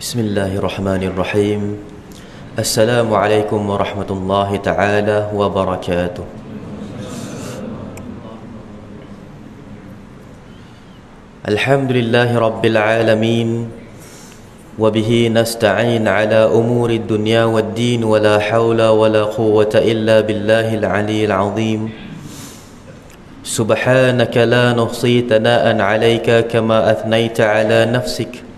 Bismillahirrahmanirrahim. Assalamualaikum warahmatullahi ta'ala wabarakatuh. Alhamdulillahi rabbil alamin. Wabihi nasta'in ala umuri dunya wad din. Wa la hawla wa la quwwata illa billahil aliyyil azim. Subhanaka la nuhsi thana'an 'alaika kama athnayta 'ala nafsik.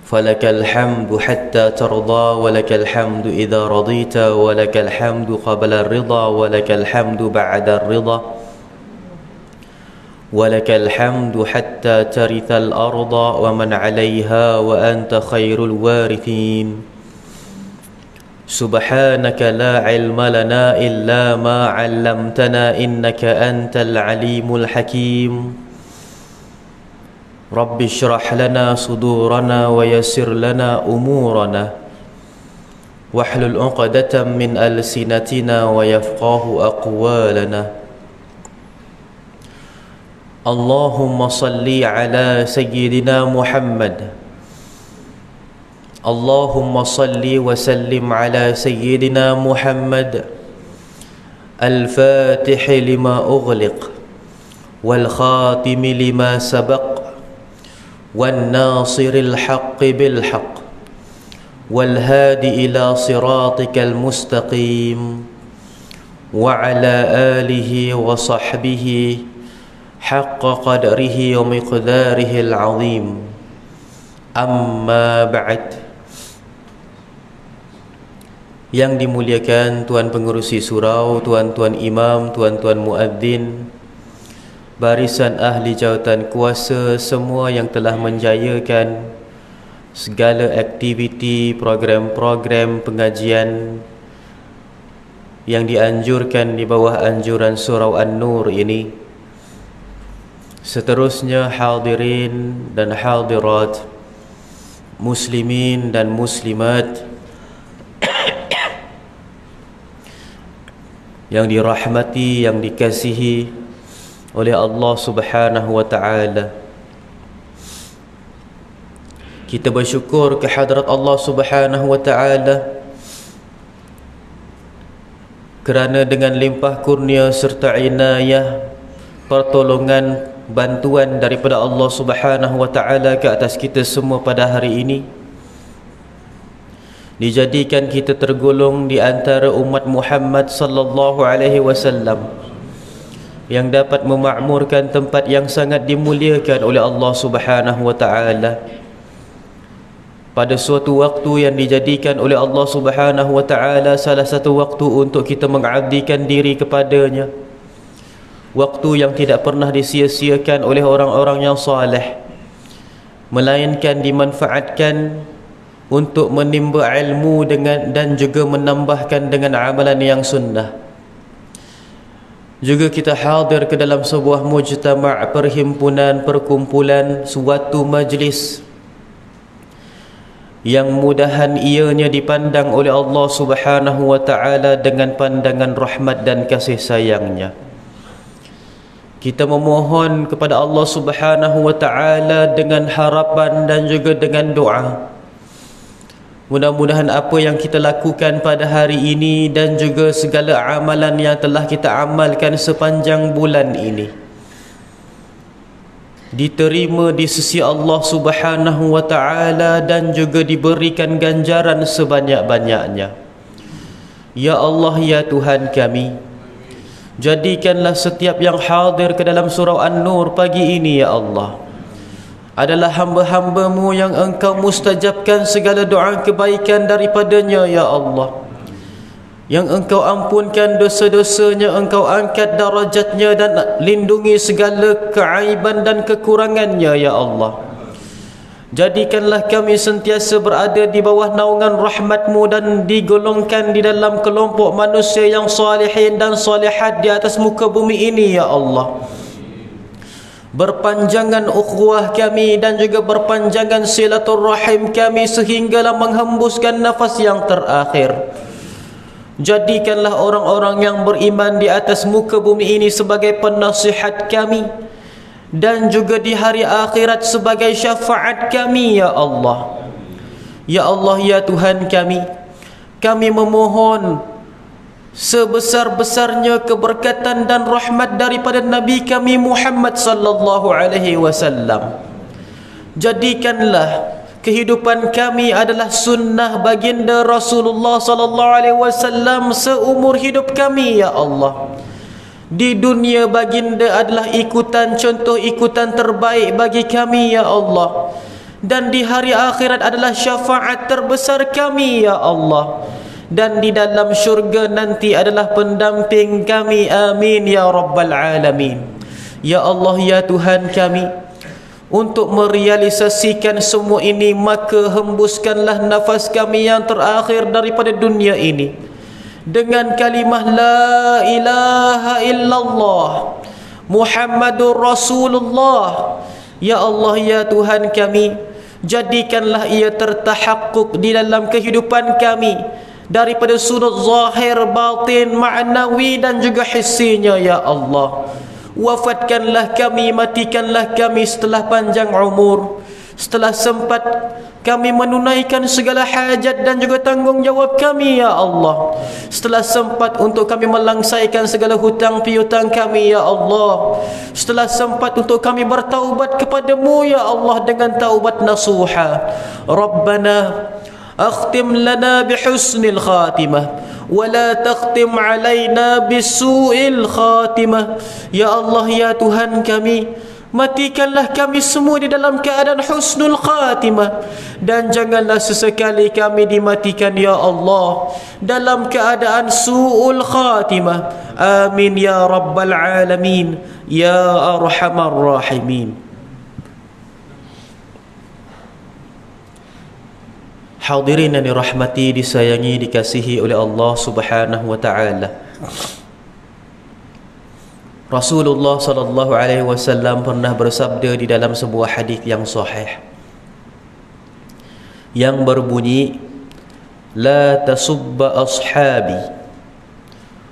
فلك الحمد حتى ترضى ولك الحمد إذا رضيت ولك الحمد قبل الرضا ولك الحمد بعد الرضا ولك الحمد حتى ترث الأرض ومن عليها وأنت خير الوارثين سبحانك لا علم لنا إلا ما علمتنا إنك أنت العليم الحكيم رب اشرح لنا صدورنا ويسر لنا أمورنا واحلل عقدة من ألسنتنا ويفقه أقوالنا اللهم صل على سيدنا محمد اللهم صل وسلم على سيدنا محمد الفاتح لما أغلق والخاتم لما سبق والناصر الحق بالحق والهادي إلى صراطك المستقيم وعلى آله وصحبه حق قدره ومقداره العظيم أما بعد. Yang dimuliakan Tuan Pengerusi Surau, tuan-tuan imam, tuan-tuan muadzin, barisan ahli jawatan kuasa, semua yang telah menjayakan segala aktiviti, program-program pengajian yang dianjurkan di bawah anjuran Surau An-Nur ini. Seterusnya hadirin dan hadirat, muslimin dan muslimat yang dirahmati, yang dikasihi oleh Allah Subhanahu wa ta'ala. Kita bersyukur kehadrat Allah Subhanahu wa ta'ala kerana dengan limpah kurnia serta inayah, pertolongan, bantuan daripada Allah Subhanahu wa ta'ala ke atas kita semua pada hari ini, dijadikan kita tergolong di antara umat Muhammad sallallahu alaihi wasallam yang dapat memakmurkan tempat yang sangat dimuliakan oleh Allah Subhanahu wa ta'ala pada suatu waktu yang dijadikan oleh Allah Subhanahu wa ta'ala salah satu waktu untuk kita mengabdikan diri kepadanya, waktu yang tidak pernah disia-siakan oleh orang-orang yang saleh, melainkan dimanfaatkan untuk menimba ilmu dan juga menambahkan dengan amalan yang sunnah. Juga kita hadir ke dalam sebuah mujtama', perhimpunan, perkumpulan, suatu majlis yang mudahan ianya dipandang oleh Allah Subhanahu wa ta'ala dengan pandangan rahmat dan kasih sayangnya. Kita memohon kepada Allah Subhanahu wa ta'ala dengan harapan dan juga dengan doa, mudah-mudahan apa yang kita lakukan pada hari ini dan juga segala amalan yang telah kita amalkan sepanjang bulan ini diterima di sisi Allah Subhanahu wa ta'ala dan juga diberikan ganjaran sebanyak-banyaknya. Ya Allah, ya Tuhan kami, jadikanlah setiap yang hadir ke dalam surau An-Nur pagi ini, ya Allah, adalah hamba-hamba-Mu yang Engkau mustajabkan segala doa kebaikan daripadanya, ya Allah, yang Engkau ampunkan dosa-dosanya, Engkau angkat darajatnya dan lindungi segala keaiban dan kekurangannya, ya Allah. Jadikanlah kami sentiasa berada di bawah naungan rahmat-Mu dan digolongkan di dalam kelompok manusia yang salihin dan salihat di atas muka bumi ini, ya Allah. Berpanjangan ukhuwah kami dan juga berpanjangan silaturrahim kami sehinggalah menghembuskan nafas yang terakhir. Jadikanlah orang-orang yang beriman di atas muka bumi ini sebagai penasihat kami dan juga di hari akhirat sebagai syafaat kami, ya Allah. Ya Allah, ya Tuhan kami memohon sebesar-besarnya keberkatan dan rahmat daripada Nabi kami Muhammad sallallahu alaihi wasallam. Jadikanlah kehidupan kami adalah sunnah baginda Rasulullah sallallahu alaihi wasallam seumur hidup kami, ya Allah. Di dunia baginda adalah contoh ikutan terbaik bagi kami, ya Allah. Dan di hari akhirat adalah syafaat terbesar kami, ya Allah. Dan di dalam syurga nanti adalah pendamping kami. Amin ya rabbal alamin. Ya Allah, ya Tuhan kami, untuk merealisasikan semua ini, maka hembuskanlah nafas kami yang terakhir daripada dunia ini dengan kalimah la ilaha illallah Muhammadur Rasulullah. Ya Allah, ya Tuhan kami, jadikanlah ia tertahakkuk di dalam kehidupan kami daripada sudut zahir, batin, ma'nawi dan juga hissinya, ya Allah. Wafatkanlah kami, matikanlah kami setelah panjang umur, setelah sempat kami menunaikan segala hajat dan juga tanggungjawab kami, ya Allah. Setelah sempat untuk kami melangsaikan segala hutang piutang kami, ya Allah. Setelah sempat untuk kami bertaubat kepadamu, ya Allah, dengan taubat nasuha. Rabbana akhtim lana bihusnil khatimah wala takhtim alaina bisu'il khatimah. Ya Allah, ya Tuhan kami, matikanlah kami semua di dalam keadaan husnul khatimah, dan janganlah sesekali kami dimatikan, ya Allah, dalam keadaan su'ul khatimah. Amin ya rabbal alamin, ya arhamar rahimin. Hadirin yang dirahmati, disayangi, dikasihi oleh Allah Subhanahu wa taala. Rasulullah sallallahu alaihi wasallam pernah bersabda di dalam sebuah hadis yang sahih yang berbunyi, la tasubba ashabi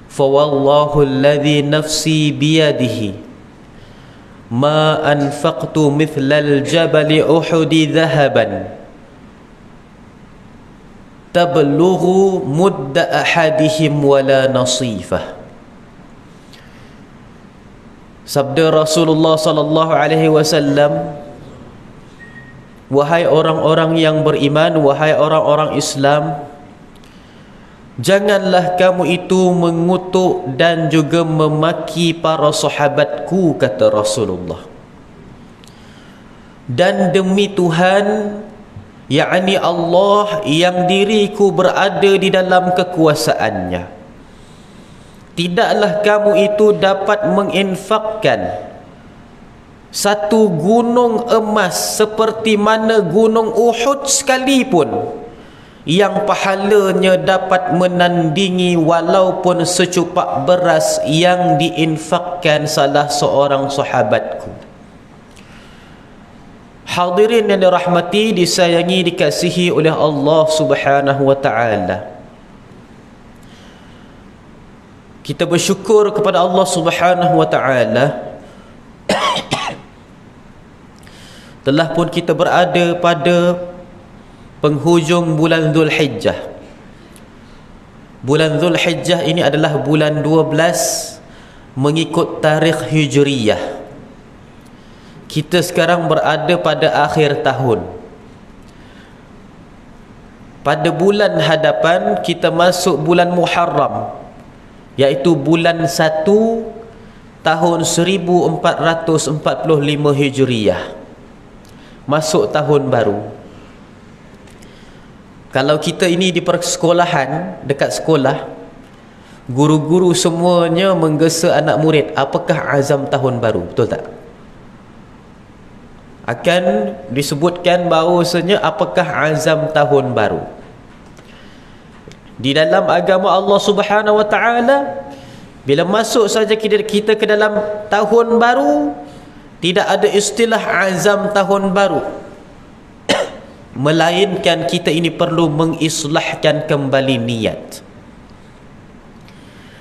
fa wallahu alladhi nafsi biyadihi ma anfaqtu mithla al-jabali uhudi dhahaban tablughu mudda ahadihim wala nasifah. Sabda Rasulullah sallallahu alaihi wasallam, wahai orang-orang yang beriman, wahai orang-orang Islam, janganlah kamu itu mengutuk dan juga memaki para sahabatku, kata Rasulullah. Dan demi Tuhan, yakni Allah yang diriku berada di dalam kekuasaannya, tidaklah kamu itu dapat menginfakkan satu gunung emas seperti mana gunung Uhud sekalipun, yang pahalanya dapat menandingi walaupun secupak beras yang diinfakkan salah seorang sahabatku. Hadirin yang dirahmati, disayangi, dikasihi oleh Allah Subhanahu wa taala. Kita bersyukur kepada Allah Subhanahu wa taala telah pun kita berada pada penghujung bulan Zulhijjah. Bulan Zulhijjah ini adalah bulan 12 mengikut tarikh Hijriyah. Kita sekarang berada pada akhir tahun. Pada bulan hadapan kita masuk bulan Muharram, iaitu bulan 1 tahun 1445 Hijriyah. Masuk tahun baru. Kalau kita ini di persekolahan, dekat sekolah, guru-guru semuanya menggesa anak murid, apakah azam tahun baru, betul tak? Akan disebutkan bahawasanya apakah azam tahun baru. Di dalam agama Allah Subhanahu wa taala, bila masuk saja kita ke dalam tahun baru, tidak ada istilah azam tahun baru, melainkan kita ini perlu mengislahkan kembali niat.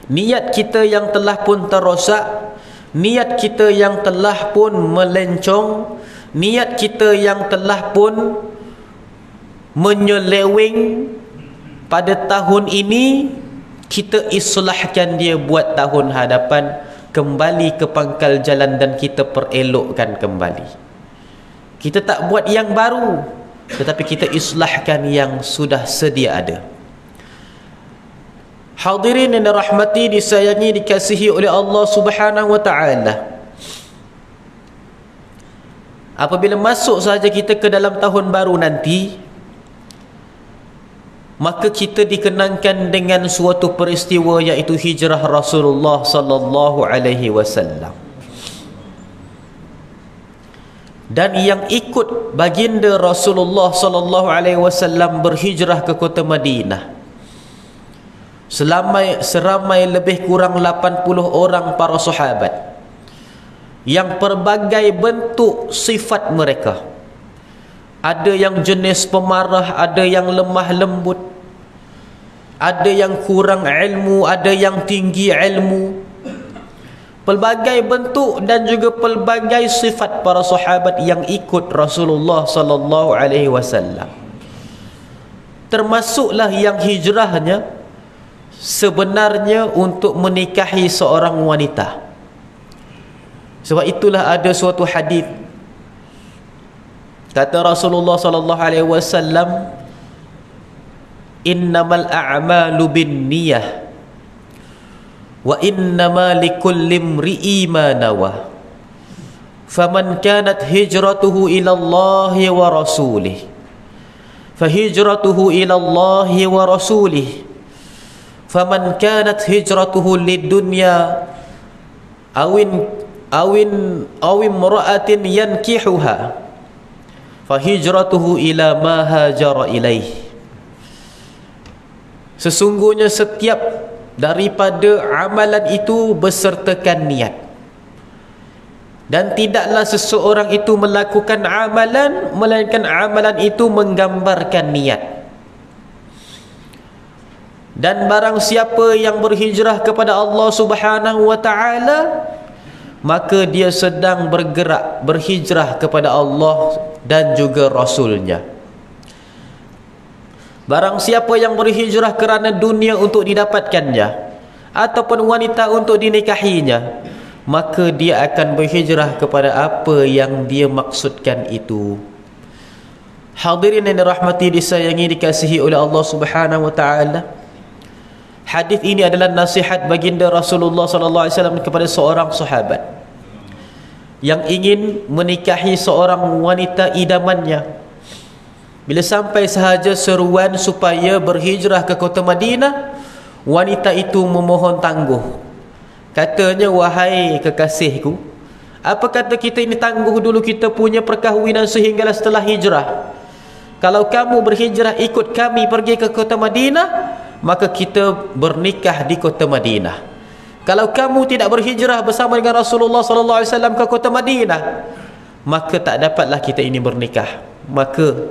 Niat kita yang telah pun terosak, niat kita yang telah pun melencong, niat kita yang telah pun menyeleweng pada tahun ini, kita islahkan dia buat tahun hadapan, kembali ke pangkal jalan dan kita perelokkan kembali. Kita tak buat yang baru, tetapi kita islahkan yang sudah sedia ada. Hadirin yang dirahmati, disayangi, dikasihi oleh Allah Subhanahu wa taala. Apabila masuk saja kita ke dalam tahun baru nanti, maka kita dikenangkan dengan suatu peristiwa, iaitu hijrah Rasulullah sallallahu alaihi wasallam. Dan yang ikut baginda Rasulullah sallallahu alaihi wasallam berhijrah ke kota Madinah seramai lebih kurang 80 orang para sahabat, yang pelbagai bentuk sifat mereka. Ada yang jenis pemarah, ada yang lemah lembut, ada yang kurang ilmu, ada yang tinggi ilmu. Pelbagai bentuk dan juga pelbagai sifat para sahabat yang ikut Rasulullah sallallahu alaihi wasallam. Termasuklah yang hijrahnya sebenarnya untuk menikahi seorang wanita. Sebab itulah ada suatu hadis, kata Rasulullah sallallahu alaihi wasallam, innamal a'malu binniyah wa innama likulli imri'in ma nawa, faman kanat hijratuhu ila Allah wa rasulih fahijratuhu ila Allah wa rasulih, faman kanat hijratuhu lidunya awin imra'atin yankihuha fahijratuhu ila ma hajara ilaih. Sesungguhnya setiap daripada amalan itu bersertakan niat, dan tidaklah seseorang itu melakukan amalan melainkan amalan itu menggambarkan niat. Dan barang siapa yang berhijrah kepada Allah Subhanahu wa taala, maka dia sedang bergerak berhijrah kepada Allah dan juga Rasulnya. Barang siapa yang berhijrah kerana dunia untuk didapatkannya, ataupun wanita untuk dinikahinya, maka dia akan berhijrah kepada apa yang dia maksudkan itu. Hadirin yang dirahmati, disayangi, dikasihi oleh Allah Subhanahu wa taala, hadis ini adalah nasihat baginda Rasulullah sallallahu alaihi wasallam kepada seorang sahabat yang ingin menikahi seorang wanita idamannya. Bila sampai sahaja seruan supaya berhijrah ke kota Madinah, wanita itu memohon tangguh. Katanya, wahai kekasihku, apa kata kita ini tangguh dulu kita punya perkahwinan sehinggalah setelah hijrah. Kalau kamu berhijrah ikut kami pergi ke kota Madinah, maka kita bernikah di kota Madinah. Kalau kamu tidak berhijrah bersama dengan Rasulullah sallallahu alaihi wasallam ke kota Madinah, maka tak dapatlah kita ini bernikah. Maka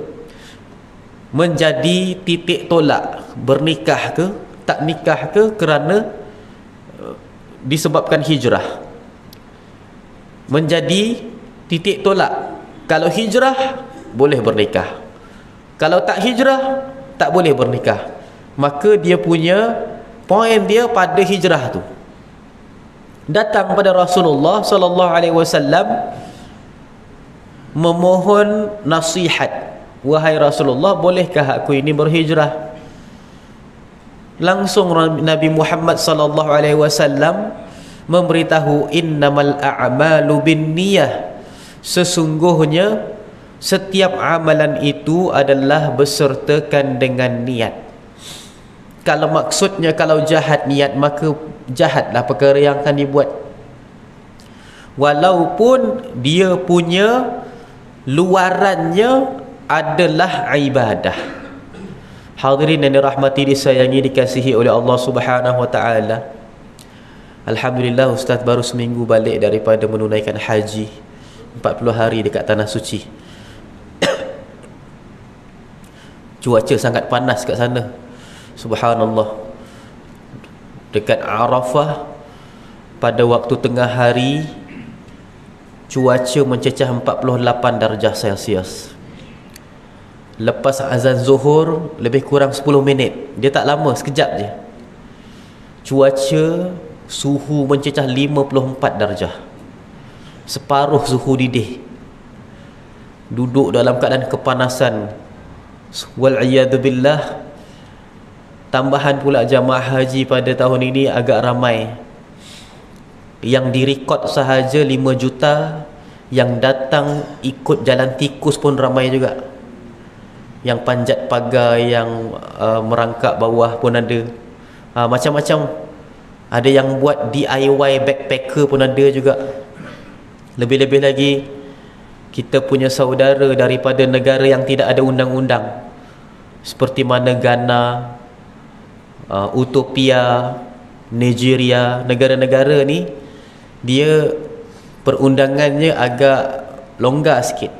menjadi titik tolak, bernikah ke tak nikah ke, kerana disebabkan hijrah. Menjadi titik tolak. Kalau hijrah boleh bernikah, kalau tak hijrah tak boleh bernikah. Maka dia punya poin dia pada hijrah tu. Datang pada Rasulullah sallallahu alaihi wasallam memohon nasihat, wahai Rasulullah, bolehkah aku ini berhijrah? Langsung Nabi Muhammad sallallahu alaihi wasallam memberitahu, innamal a'malu binniyah, sesungguhnya setiap amalan itu adalah bersertakan dengan niat. Kalau maksudnya kalau jahat niat, maka jahatlah perkara yang akan dibuat, walaupun dia punya luarannya adalah ibadah. Hadirin yang dirahmati, disayangi, dikasihi oleh Allah Subhanahu wa taala. Alhamdulillah, ustaz baru seminggu balik daripada menunaikan haji 40 hari dekat tanah suci. Cuaca sangat panas kat sana. Subhanallah. Dekat Arafah pada waktu tengah hari cuaca mencecah 48 darjah Celsius. Lepas azan zuhur lebih kurang 10 minit. Dia tak lama, sekejap je. Cuaca, suhu mencecah 54 darjah. Separuh suhu didih. Duduk dalam keadaan kepanasan. Wal'iyadu billah. Tambahan pula jamaah haji pada tahun ini agak ramai. Yang direkod sahaja 5 juta. Yang datang ikut jalan tikus pun ramai juga. Yang panjat pagar, yang merangkak bawah pun ada. Macam-macam. Ada yang buat DIY backpacker pun ada juga. Lebih-lebih lagi, kita punya saudara daripada negara yang tidak ada undang-undang, seperti mana Ghana, Utopia, Nigeria. Negara-negara ni dia perundangannya agak longgar sikit.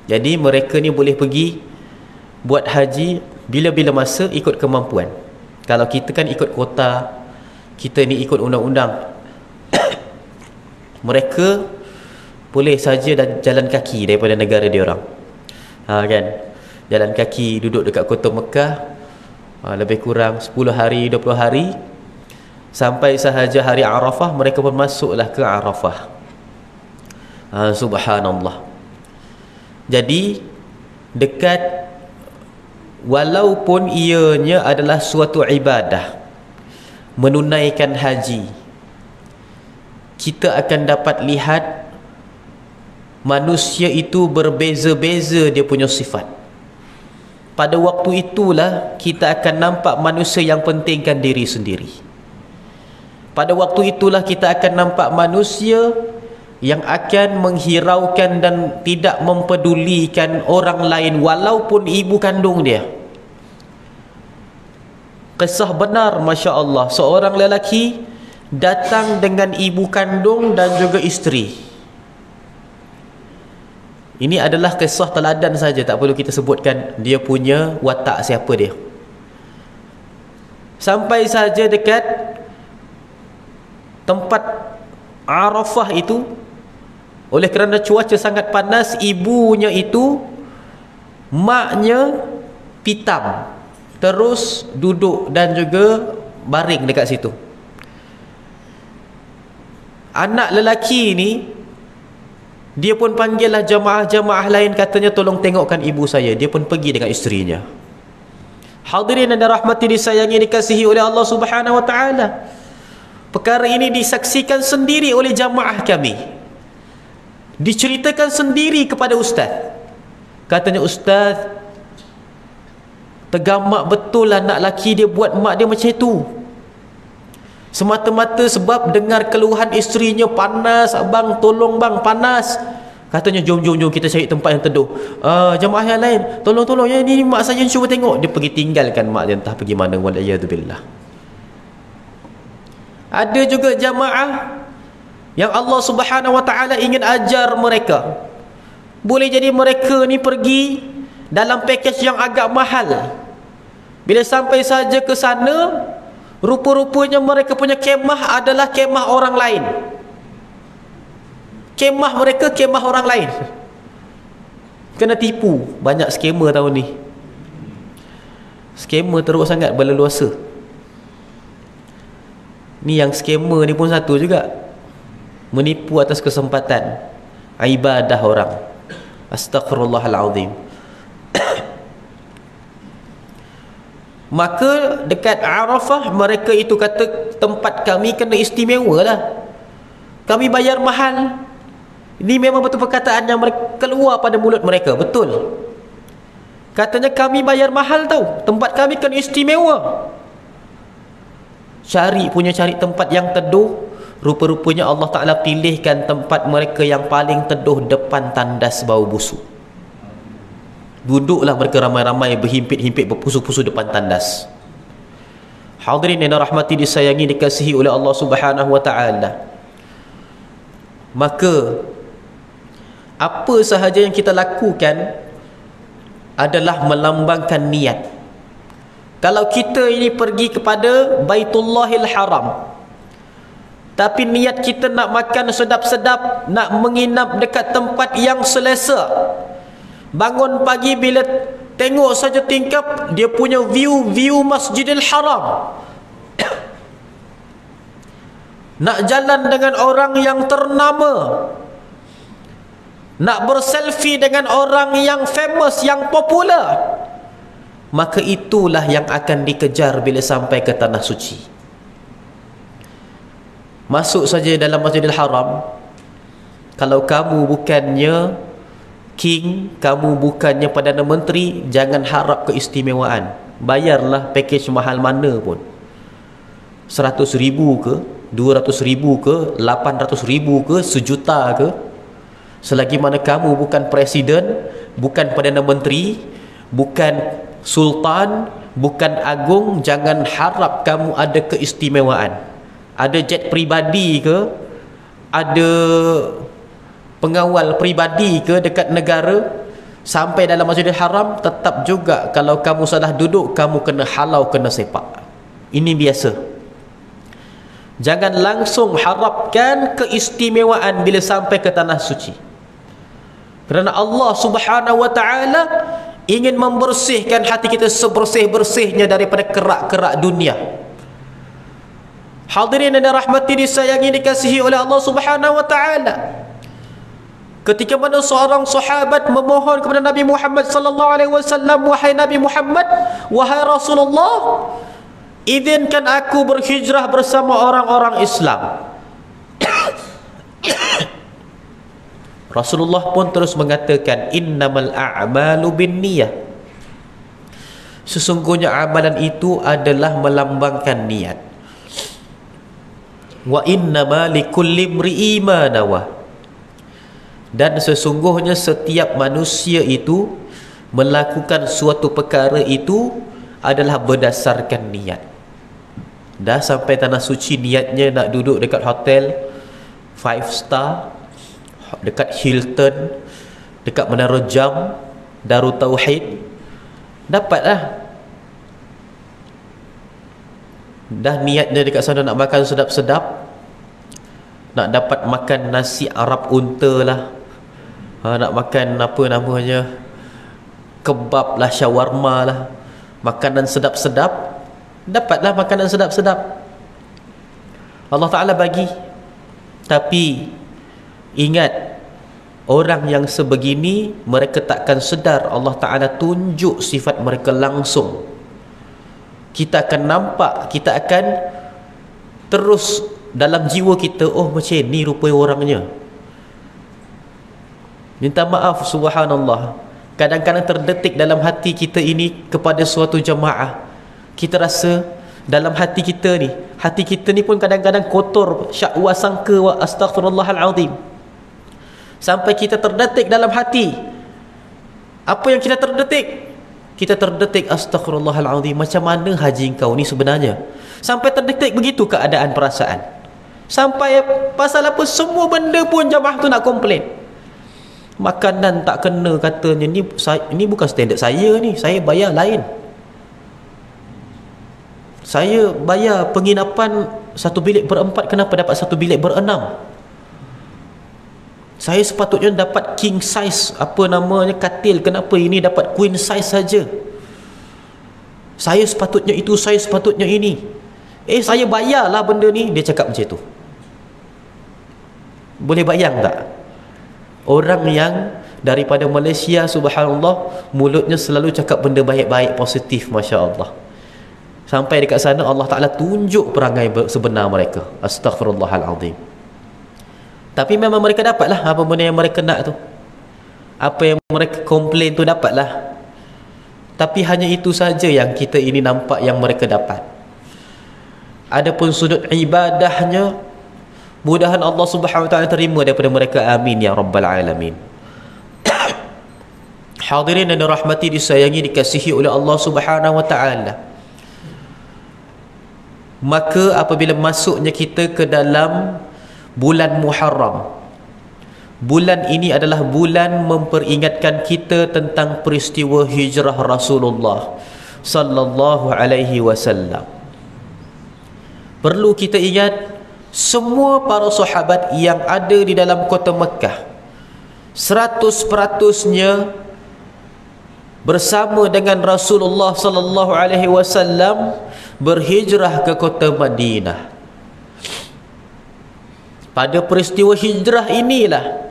Jadi mereka ni boleh pergi buat haji bila-bila masa ikut kemampuan. Kalau kita kan ikut kota, kita ni ikut undang-undang. Mereka boleh saja jalan kaki daripada negara dia orang. Kan? Jalan kaki duduk dekat kota Mekah, lebih kurang 10 hari, 20 hari. Sampai sahaja hari Arafah, mereka pun masuklah ke Arafah. Subhanallah. Jadi dekat, walaupun ianya adalah suatu ibadah, menunaikan haji, kita akan dapat lihat manusia itu berbeza-beza dia punya sifat. Pada waktu itulah kita akan nampak manusia yang pentingkan diri sendiri. Pada waktu itulah kita akan nampak manusia yang akan menghiraukan dan tidak mempedulikan orang lain walaupun ibu kandung dia. Kisah benar, Masya Allah. Seorang lelaki datang dengan ibu kandung dan juga isteri. Ini adalah kisah teladan saja, tak perlu kita sebutkan dia punya watak siapa dia. Sampai saja dekat tempat Arafah itu, oleh kerana cuaca sangat panas, ibunya itu, maknya pitam, terus duduk dan juga baring dekat situ. Anak lelaki ni, dia pun panggillah jamaah-jamaah lain, katanya tolong tengokkan ibu saya. Dia pun pergi dengan isterinya. Hadirin dan rahmati disayangi, dikasihi oleh Allah Subhanahu wa taala. Perkara ini disaksikan sendiri oleh jamaah kami. Diceritakan sendiri kepada ustaz. Katanya, ustaz, tergamak betul anak lelaki dia buat mak dia macam itu. Semata-mata sebab dengar keluhan isterinya, panas abang, tolong bang, panas. Katanya, jom kita cari tempat yang teduh. Jamaah yang lain, tolong ya, ni mak saya cuba tengok. Dia pergi tinggalkan mak dia, entah pergi mana. Wal'iyadzubillah. Ada juga jamaah yang Allah Subhanahu wa taala ingin ajar mereka. Boleh jadi mereka ni pergi dalam pakej yang agak mahal. Bila sampai saja ke sana, rupa-rupanya mereka punya kemah adalah kemah orang lain. Kemah mereka, kemah orang lain. Kena tipu. Banyak skamer tahun ni. Skamer teruk sangat, berleluasa. Ni yang skamer ni pun satu juga, menipu atas kesempatan ibadah orang. Astaghfirullahalazim. Maka dekat Arafah, mereka itu kata, tempat kami kena istimewa lah, kami bayar mahal. Ini memang betul perkataan yang mereka keluar pada mulut mereka. Betul. Katanya, kami bayar mahal tau, tempat kami kena istimewa. Cari tempat yang teduh. Rupa-rupanya Allah Ta'ala pilihkan tempat mereka yang paling teduh depan tandas bau busuk. Duduklah mereka ramai-ramai, berhimpit-himpit, berpusu-pusu depan tandas. Hadirin yang rahmati disayangi, dikasihi oleh Allah Subhanahu wa taala. Maka apa sahaja yang kita lakukan adalah melambangkan niat. Kalau kita ini pergi kepada Baitullahil Haram, tapi niat kita nak makan sedap-sedap, nak menginap dekat tempat yang selesa, bangun pagi bila tengok saja tingkap dia punya view Masjidil Haram. Nak jalan dengan orang yang ternama, nak berselfie dengan orang yang famous, yang popular, maka itulah yang akan dikejar bila sampai ke tanah suci. Masuk saja dalam Masjidil Haram, kalau kamu bukannya king, kamu bukannya Perdana Menteri, jangan harap keistimewaan. Bayarlah package mahal mana pun, 100,000 ke, 200,000 ke, 800,000 ke, 1 juta ke, selagi mana kamu bukan presiden, bukan Perdana Menteri, bukan sultan, bukan agung, jangan harap kamu ada keistimewaan. Ada jet pribadi ke, ada pengawal pribadi ke dekat negara, sampai dalam Masjidil Haram tetap juga kalau kamu salah duduk, kamu kena halau, kena sepak. Ini biasa. Jangan langsung harapkan keistimewaan bila sampai ke tanah suci, kerana Allah Subhanahu wa ta'ala ingin membersihkan hati kita sebersih-bersihnya daripada kerak-kerak dunia. Hadirin yang dirahmati, disayangi, dikasihi oleh Allah Subhanahu wa ta'ala, ketika mana seorang sahabat memohon kepada Nabi Muhammad sallallahu alaihi wasallam, wahai Nabi Muhammad, wahai Rasulullah, izinkan aku berhijrah bersama orang-orang Islam. Rasulullah pun terus mengatakan, innamal a'malu binniyah, sesungguhnya amalan itu adalah melambangkan niat. Wa innama likulli imri'in ma nawa, dan sesungguhnya setiap manusia itu melakukan suatu perkara itu adalah berdasarkan niat. Dah sampai tanah suci, niatnya nak duduk dekat hotel 5 star, dekat Hilton, dekat Menara Jam, Darut Tauhid, dapatlah. Dah niatnya dekat sana nak makan sedap-sedap, nak dapat makan nasi Arab unta lah, nak makan apa namanya, kebab lah, shawarma lah, makanan sedap-sedap, dapatlah makanan sedap-sedap. Allah Ta'ala bagi. Tapi ingat, orang yang sebegini mereka takkan sedar Allah Ta'ala tunjuk sifat mereka langsung. Kita akan nampak, kita akan terus dalam jiwa kita, oh macam ni rupanya orangnya. Minta maaf, subhanallah, kadang-kadang terdetik dalam hati kita ini kepada suatu jamaah. Kita rasa dalam hati kita ni pun kadang-kadang kotor, syakwa sangka wa astaghfirullahalazim. Sampai kita terdetik dalam hati, apa yang kita terdetik? Kita terdetik, astaghfirullahalazim, macam mana haji kau ni sebenarnya? Sampai terdetik begitu keadaan perasaan. Sampai pasal apa, semua benda pun jamaah tu nak komplain. Makanan tak kena katanya, ni bukan standard saya ni, saya bayar lain. Saya bayar penginapan 1 bilik ber-4, kenapa dapat 1 bilik ber-6? Saya sepatutnya dapat king size, apa namanya, katil, kenapa ini dapat queen size saja? Saya sepatutnya itu, saya sepatutnya ini. Saya bayarlah benda ni. Dia cakap macam tu. Boleh bayang tak? Orang yang daripada Malaysia, subhanallah, mulutnya selalu cakap benda baik-baik, positif, Masya Allah. Sampai dekat sana Allah Ta'ala tunjuk perangai sebenar mereka. Astaghfirullahalazim. Tapi memang mereka dapatlah apa benda yang mereka nak tu. Apa yang mereka komplain tu dapatlah. Tapi hanya itu saja yang kita ini nampak yang mereka dapat. Adapun sudut ibadahnya, mudahan Allah Subhanahu wa ta'ala terima daripada mereka. Amin ya rabbal alamin. Hadirin yang dirahmati, disayangi, dikasihi oleh Allah Subhanahu wa ta'ala, maka apabila masuknya kita ke dalam bulan Muharram, bulan ini adalah bulan memperingatkan kita tentang peristiwa hijrah Rasulullah sallallahu alaihi wasallam. Perlu kita ingat, semua para sahabat yang ada di dalam kota Mekah 100%-nya bersama dengan Rasulullah sallallahu alaihi wasallam berhijrah ke kota Madinah. Pada peristiwa hijrah inilah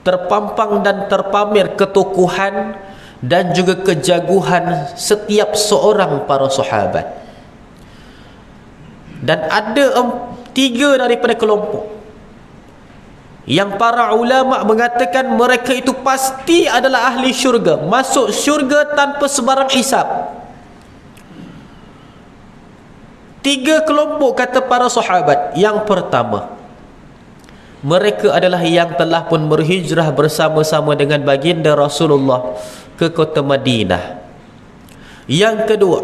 terpampang dan terpamer ketukuhan dan juga kejaguhan setiap seorang para sahabat. Dan ada 3 daripada kelompok yang para ulama mengatakan mereka itu pasti adalah ahli syurga, masuk syurga tanpa sebarang hisab. 3 kelompok kata para sahabat. Yang pertama, mereka adalah yang telah pun berhijrah bersama-sama dengan baginda Rasulullah ke kota Madinah. Yang kedua,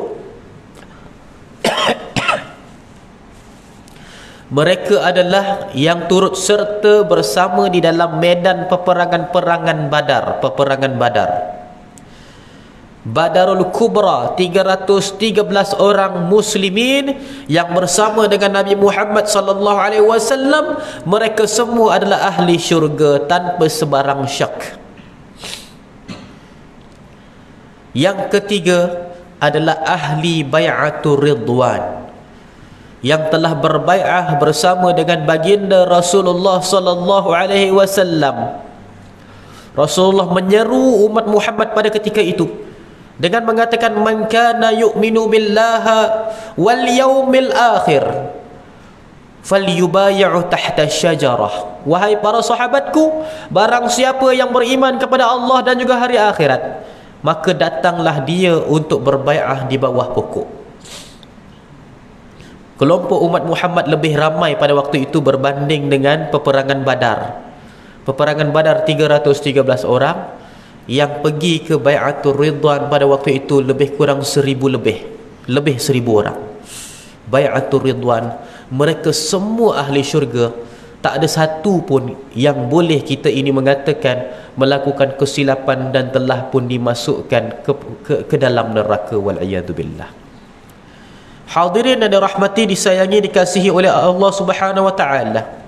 mereka adalah yang turut serta bersama di dalam medan peperangan Badar. Badarul Kubra, 313 orang muslimin yang bersama dengan Nabi Muhammad sallallahu alaihi wasallam, mereka semua adalah ahli syurga tanpa sebarang syak. Yang ketiga adalah ahli bai'atur ridwan, yang telah berbai'ah bersama dengan baginda Rasulullah sallallahu alaihi wasallam. Rasulullah menyeru umat Muhammad pada ketika itu dengan mengatakan, man kana yu'minu billahi wal yaumil akhir falyubay'u tahta syajarah. Wahai para sahabatku, barang siapa yang beriman kepada Allah dan juga hari akhirat, maka datanglah dia untuk berbai'ah di bawah pokok. Kelompok umat Muhammad lebih ramai pada waktu itu berbanding dengan peperangan Badar. Peperangan Badar 313 orang, yang pergi ke Bai'atul Ridwan pada waktu itu lebih kurang 1000 lebih 1000 orang. Bai'atul Ridwan, mereka semua ahli syurga. Tak ada satu pun yang boleh kita ini mengatakan melakukan kesilapan dan telah pun dimasukkan ke dalam neraka, wal'iyadzubillah. Hadirin yang dirahmati, disayangi, dikasihi oleh Allah Subhanahu wa taala.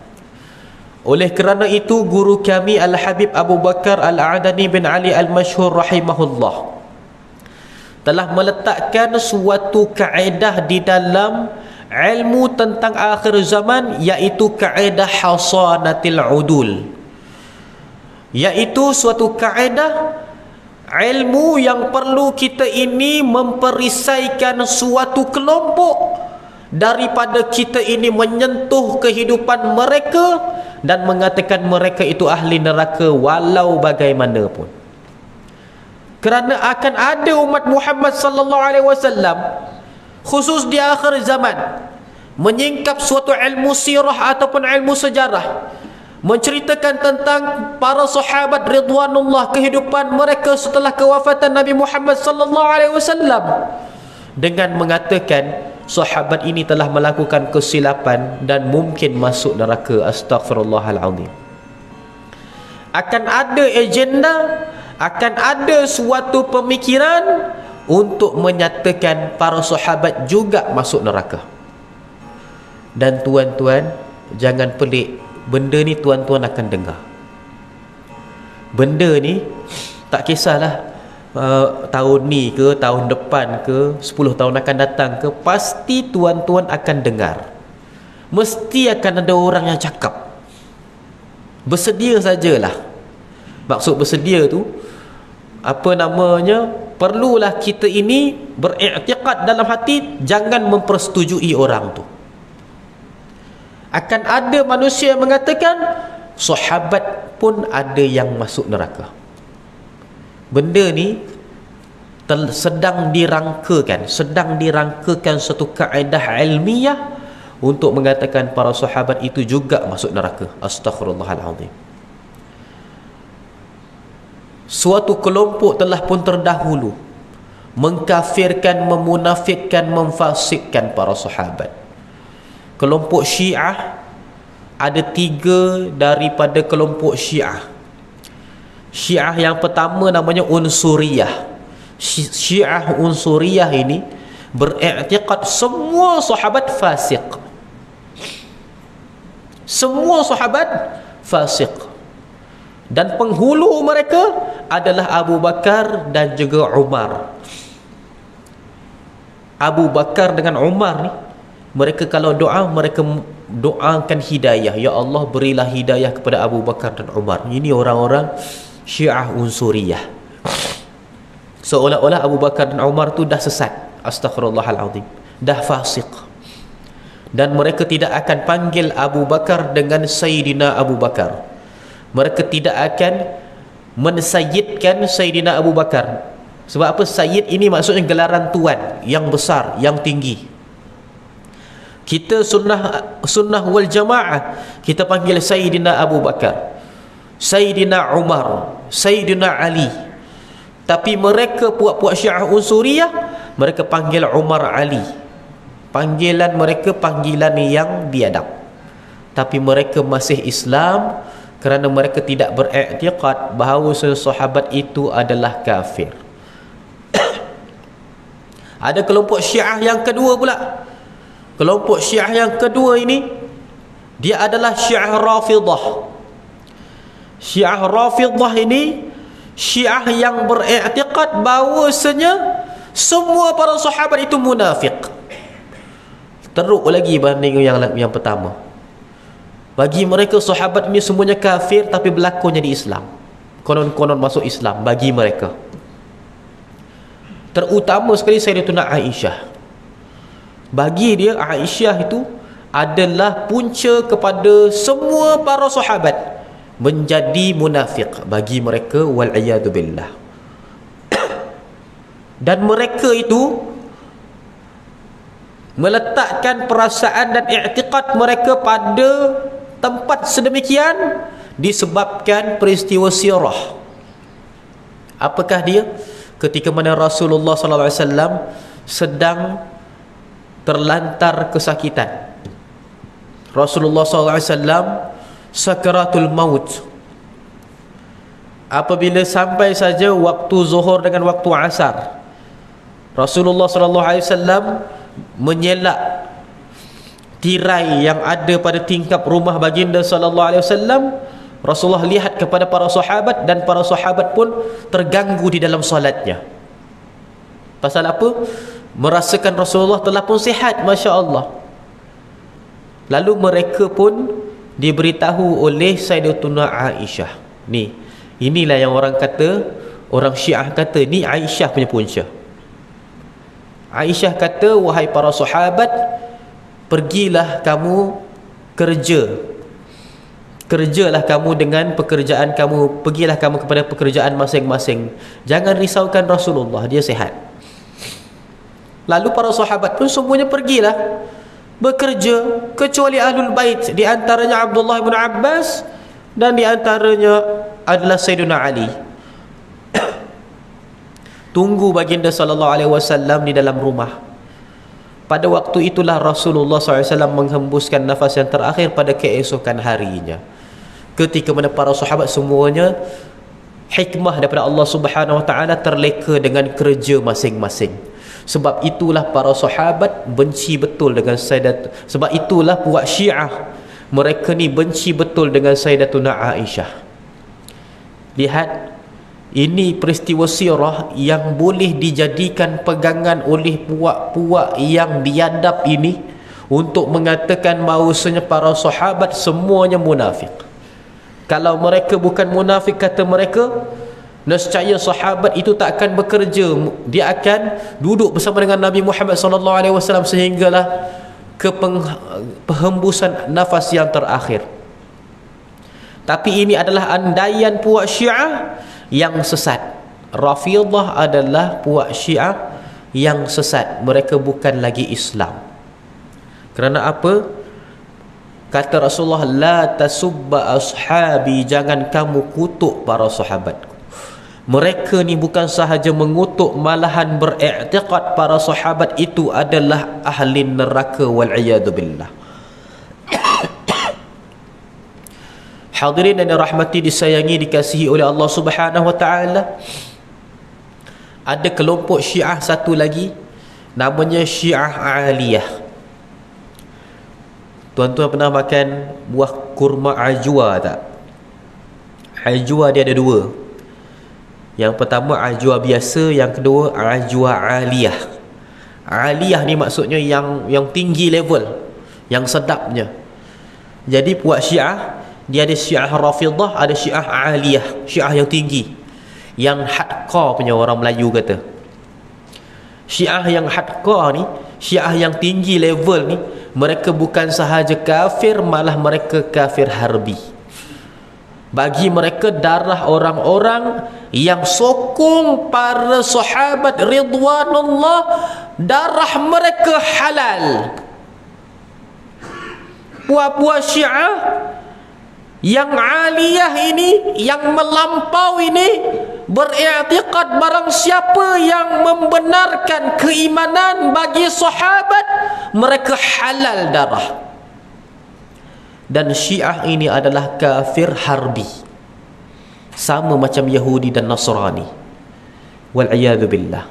Oleh kerana itu, guru kami Al-Habib Abu Bakar Al-Adani bin Ali Al-Mashhur rahimahullah telah meletakkan suatu kaedah di dalam ilmu tentang akhir zaman, iaitu kaedah hasanatil udul, iaitu suatu kaedah ilmu yang perlu kita ini memperisaikan suatu kelompok daripada kita ini menyentuh kehidupan mereka dan mengatakan mereka itu ahli neraka walau bagaimanapun. Kerana akan ada umat Muhammad sallallahu alaihi wasallam khusus di akhir zaman menyingkap suatu ilmu sirah ataupun ilmu sejarah, menceritakan tentang para sahabat ridwanullah, kehidupan mereka setelah kewafatan Nabi Muhammad sallallahu alaihi wasallam, dengan mengatakan sahabat ini telah melakukan kesilapan dan mungkin masuk neraka. Astaghfirullahalazim. Akan ada agenda, akan ada suatu pemikiran untuk menyatakan para sahabat juga masuk neraka. Dan tuan-tuan, jangan pelik, benda ni tuan-tuan akan dengar. Benda ni tak kisahlah tahun ni ke, tahun depan ke, 10 tahun akan datang ke, pasti tuan-tuan akan dengar. Mesti akan ada orang yang cakap. Bersedia sajalah. Maksud bersedia tu, apa namanya, perlulah kita ini beriktikad dalam hati, jangan mempersetujui orang tu. Akan ada manusia yang mengatakan sahabat pun ada yang masuk neraka. Benda ni sedang dirangkakan satu kaedah ilmiah untuk mengatakan para sahabat itu juga masuk neraka. Astaghfirullahalazim. Suatu kelompok telah pun terdahulu mengkafirkan, memunafikkan, memfasikkan para sahabat. Kelompok Syiah, ada 3 daripada kelompok Syiah. Syiah yang pertama namanya Unsuriyah. Syiah Unsuriyah ini beriktikad semua sahabat fasik. Semua sahabat fasik. Dan penghulu mereka adalah Abu Bakar dan juga Umar. Abu Bakar dengan Umar ni, mereka kalau doa, mereka doakan hidayah. Ya Allah, berilah hidayah kepada Abu Bakar dan Umar. Ini orang-orang Syiah Unsuriyah. Seolah-olah Abu Bakar dan Umar tu dah sesat. Astaghfirullahaladzim. Dah fasik. Dan mereka tidak akan panggil Abu Bakar dengan Sayyidina Abu Bakar. Mereka tidak akan mensayyidkan Sayyidina Abu Bakar. Sebab apa? Sayyid ini maksudnya gelaran tuan yang besar, yang tinggi. Kita sunnah wal jamaah, kita panggil Sayyidina Abu Bakar, Sayyidina Umar, Sayyidina Ali. Tapi mereka puak-puak Syiah Unsuriyah, mereka panggil Umar Ali. Panggilan mereka panggilan yang biadab. Tapi mereka masih Islam kerana mereka tidak beriktikad bahawa sahabat itu adalah kafir. Ada kelompok Syiah yang kedua pula. Kelompok Syiah yang kedua ini, dia adalah Syiah Rafidah. Syiah Rafidah ini Syiah yang beriktikad bahawasanya semua para sahabat itu munafik. Teruk lagi banding yang pertama. Bagi mereka sahabat ini semuanya kafir, tapi berlakunya di Islam. Konon-konon masuk Islam bagi mereka. Terutama sekali Sayyidatuna Aisyah. Bagi dia Aisyah itu adalah punca kepada semua para sahabat menjadi munafik bagi mereka, wal iyadu billah. Dan mereka itu meletakkan perasaan dan i'tiqad mereka pada tempat sedemikian disebabkan peristiwa sirah. Apakah dia? Ketika mana Rasulullah SAW sedang terlantar kesakitan. Rasulullah SAW sakaratul maut. Apabila sampai saja waktu zuhur dengan waktu asar, Rasulullah SAW menyelak tirai yang ada pada tingkap rumah baginda sallallahu alaihi wasallam. Rasulullah lihat kepada para sahabat dan para sahabat pun terganggu di dalam solatnya. Pasal apa? Merasakan Rasulullah telah pun sihat, masya-Allah. Lalu mereka pun diberitahu oleh Sayyidatuna Aisyah. Inilah yang orang kata, orang Syiah kata ni Aisyah punya punca. Aisyah kata, wahai para sahabat, pergilah kamu kerjalah kamu dengan pekerjaan kamu, pergilah kamu kepada pekerjaan masing-masing, jangan risaukan Rasulullah, dia sihat. Lalu para sahabat pun semuanya pergilah bekerja, kecuali Ahlul Bait, di antaranya Abdullah bin Abbas dan di antaranya adalah Sayyidina Ali. Tunggu baginda sallallahu alaihi wasallam di dalam rumah. Pada waktu itulah Rasulullah SAW menghembuskan nafas yang terakhir pada keesokan harinya. Ketika mana para sahabat semuanya hikmah daripada Allah Subhanahu wa taala terleka dengan kerja masing-masing. Sebab itulah para sahabat benci betul dengan sebab itulah puak Syiah, mereka ni benci betul dengan Sayyidatuna Aisyah. Lihat, ini peristiwa sirah yang boleh dijadikan pegangan oleh puak-puak yang biadab ini untuk mengatakan bahawasanya para sahabat semuanya munafik. Kalau mereka bukan munafik, kata mereka, nescaya sahabat itu tak akan bekerja, dia akan duduk bersama dengan Nabi Muhammad SAW sehinggalah ke penghembusan nafas yang terakhir. Tapi ini adalah andaian puak Syiah yang sesat. Rafidah adalah puak Syiah yang sesat. Mereka bukan lagi Islam. Kerana apa? Kata Rasulullah, la tasubba ashabi, jangan kamu kutuk para sahabatku. Mereka ni bukan sahaja mengutuk, malahan beriktikad para sahabat itu adalah ahli neraka, wal iyadu billah. Hadirin dan rahmati, disayangi, dikasihi oleh Allah Subhanahu wa taala. Ada kelompok Syiah satu lagi, namanya Syiah Aliyah. Tuan-tuan pernah makan buah kurma ajwa tak? Ajwa dia ada dua. Yang pertama ajwa biasa, yang kedua ajwa aliyah. Aliyah ni maksudnya yang tinggi level, yang sedapnya. Jadi buat Syiah, dia ada Syiah Rafidah, ada Syiah aliyah, Syiah yang tinggi, yang hardcore punya orang Melayu kata. Syiah yang hardcore ni, Syiah yang tinggi level ni, mereka bukan sahaja kafir, malah mereka kafir harbi. Bagi mereka darah orang-orang yang sokong para sahabat ridwanullah, darah mereka halal. Puak-puak Syiah yang aliyah ini, yang melampau ini, beriktikad barang siapa yang membenarkan keimanan bagi sahabat, mereka halal darah. Dan Syiah ini adalah kafir harbi, sama macam Yahudi dan Nasrani. Wal'iyadu billah.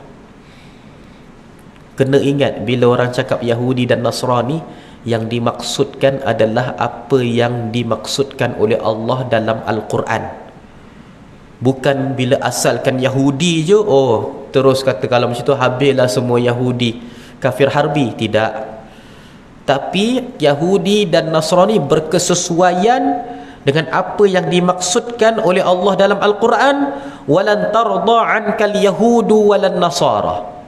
Kena ingat, bila orang cakap Yahudi dan Nasrani, yang dimaksudkan adalah apa yang dimaksudkan oleh Allah dalam Al-Quran. Bukan bila asalkan Yahudi je, oh terus kata kalau macam tu habislah semua Yahudi kafir harbi. Tidak. Tapi Yahudi dan Nasrani berkesesuaian dengan apa yang dimaksudkan oleh Allah dalam Al-Quran. Walan tarda ankal yahudu walan nasara.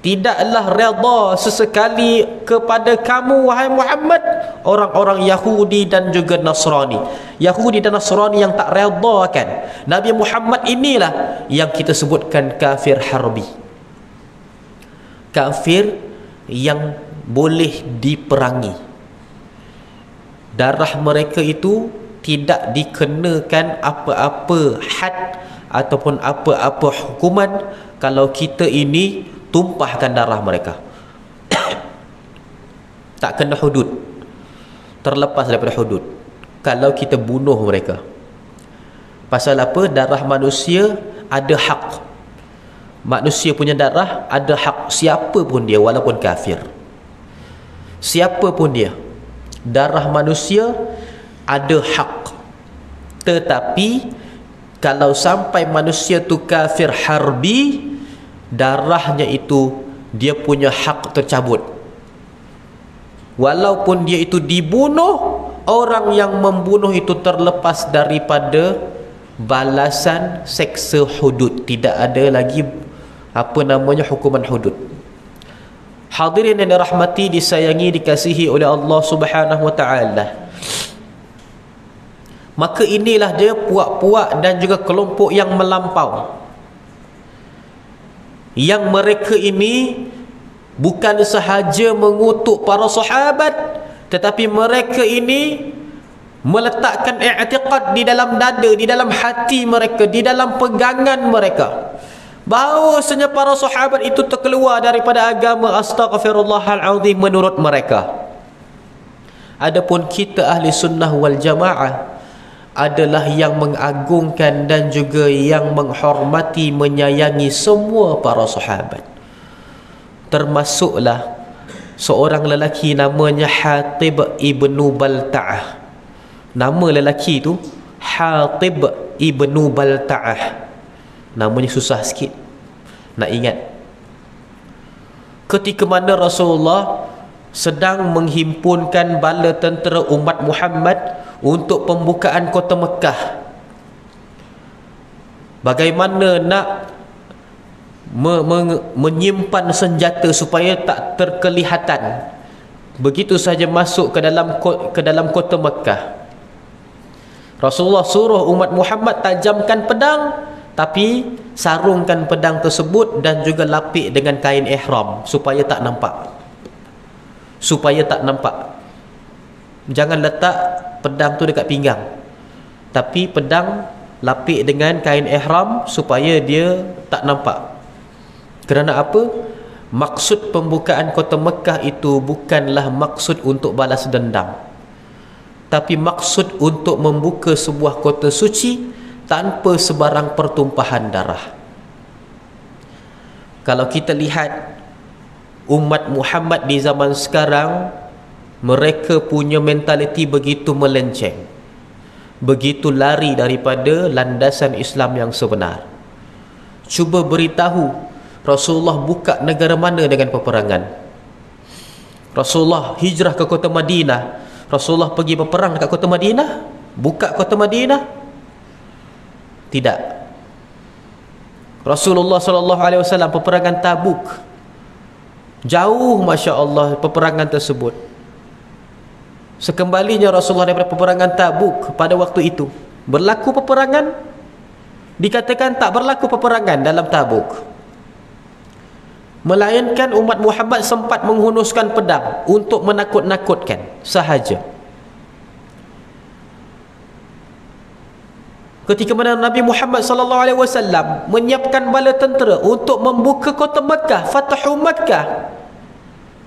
Tidaklah redha sesekali kepada kamu wahai Muhammad orang-orang Yahudi dan juga Nasrani. Yahudi dan Nasrani yang tak redhakan Nabi Muhammad, inilah yang kita sebutkan kafir harbi. Kafir yang boleh diperangi. Darah mereka itu tidak dikenakan apa-apa had ataupun apa-apa hukuman kalau kita ini tumpahkan darah mereka. Tak kena hudud, terlepas daripada hudud kalau kita bunuh mereka. Pasal apa? Darah manusia ada hak. Manusia punya darah ada hak, siapa pun dia, walaupun kafir, siapa pun dia, darah manusia ada hak. Tetapi kalau sampai manusia tu kafir harbi, darahnya itu dia punya hak tercabut. Walaupun dia itu dibunuh, orang yang membunuh itu terlepas daripada balasan seksa hudud. Tidak ada lagi apa namanya hukuman hudud. Hadirin yang dirahmati, disayangi, dikasihi oleh Allah Subhanahu wa taala. Maka inilah dia puak-puak dan juga kelompok yang melampau, yang mereka ini bukan sahaja mengutuk para sahabat, tetapi mereka ini meletakkan i'tiqad di dalam dada, di dalam hati mereka, di dalam pegangan mereka, bahawasanya para sahabat itu terkeluar daripada agama. Astaghfirullahalazim menurut mereka. Adapun kita ahli sunnah wal jamaah adalah yang mengagungkan dan juga yang menghormati, menyayangi semua para sahabat. Termasuklah seorang lelaki namanya Hatib ibnu Balta'ah. Nama lelaki itu Hatib ibnu Balta'ah. Namanya susah sikit nak ingat. Ketika mana Rasulullah sedang menghimpunkan bala tentera umat Muhammad untuk pembukaan kota Mekah, bagaimana nak menyimpan senjata supaya tak terkelihatan, begitu saja masuk ke dalam kota Mekah. Rasulullah suruh umat Muhammad tajamkan pedang, tapi sarungkan pedang tersebut dan juga lapik dengan kain ihram supaya tak nampak. Jangan letak pedang tu dekat pinggang, tapi pedang lapik dengan kain ihram supaya dia tak nampak. Kerana apa? Maksud pembukaan kota Mekah itu bukanlah maksud untuk balas dendam, tapi maksud untuk membuka sebuah kota suci tanpa sebarang pertumpahan darah. Kalau kita lihat umat Muhammad di zaman sekarang, mereka punya mentaliti begitu melenceng. begitu lari daripada landasan Islam yang sebenar. Cuba beritahu Rasulullah buka negara mana dengan peperangan? Rasulullah hijrah ke kota Madinah, Rasulullah pergi berperang dekat kota Madinah? Buka kota Madinah? Tidak. Rasulullah SAW peperangan Tabuk, jauh Masya Allah peperangan tersebut. Sekembalinya Rasulullah daripada peperangan Tabuk, pada waktu itu berlaku peperangan? Dikatakan tak berlaku peperangan dalam Tabuk, melainkan umat Muhammad sempat menghunuskan pedang untuk menakut-nakutkan sahaja. Ketika mana Nabi Muhammad SAW menyiapkan bala tentera untuk membuka kota Mekah, Fathu Mekah,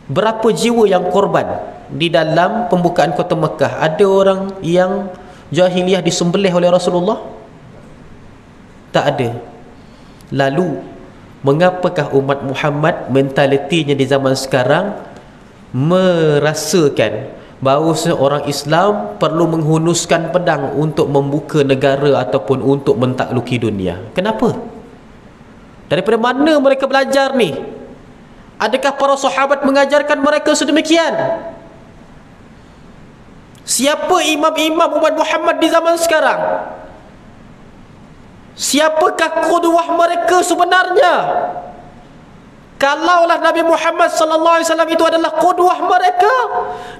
berapa jiwa yang korban di dalam pembukaan kota Mekah? Ada orang yang jahiliyah disembelih oleh Rasulullah? Tak ada. Lalu mengapakah umat Muhammad mentalitinya di zaman sekarang merasakan bahawa orang Islam perlu menghunuskan pedang untuk membuka negara ataupun untuk mentakluki dunia? Kenapa? Daripada mana mereka belajar ni? Adakah para sahabat mengajarkan mereka sedemikian? Siapa imam-imam umat Muhammad di zaman sekarang? Siapakah qudwah mereka sebenarnya? Kalaulah Nabi Muhammad SAW itu adalah qudwah mereka,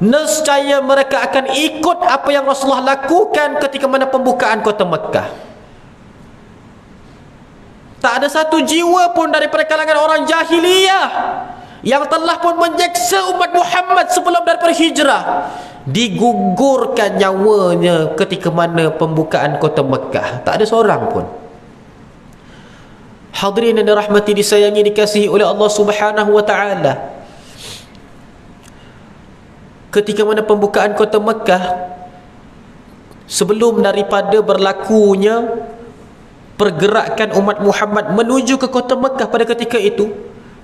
nescaya mereka akan ikut apa yang Rasulullah lakukan ketika mana pembukaan kota Mekah. Tak ada satu jiwa pun daripada kalangan orang jahiliyah yang telah pun menyeksa umat Muhammad sebelum daripada hijrah digugurkan nyawanya ketika mana pembukaan kota Mekah. Tak ada seorang pun. Hadirin yang dirahmati, disayangi, dikasihi oleh Allah Subhanahu wa taala, ketika mana pembukaan kota Mekah, sebelum daripada berlakunya pergerakan umat Muhammad menuju ke kota Mekah pada ketika itu,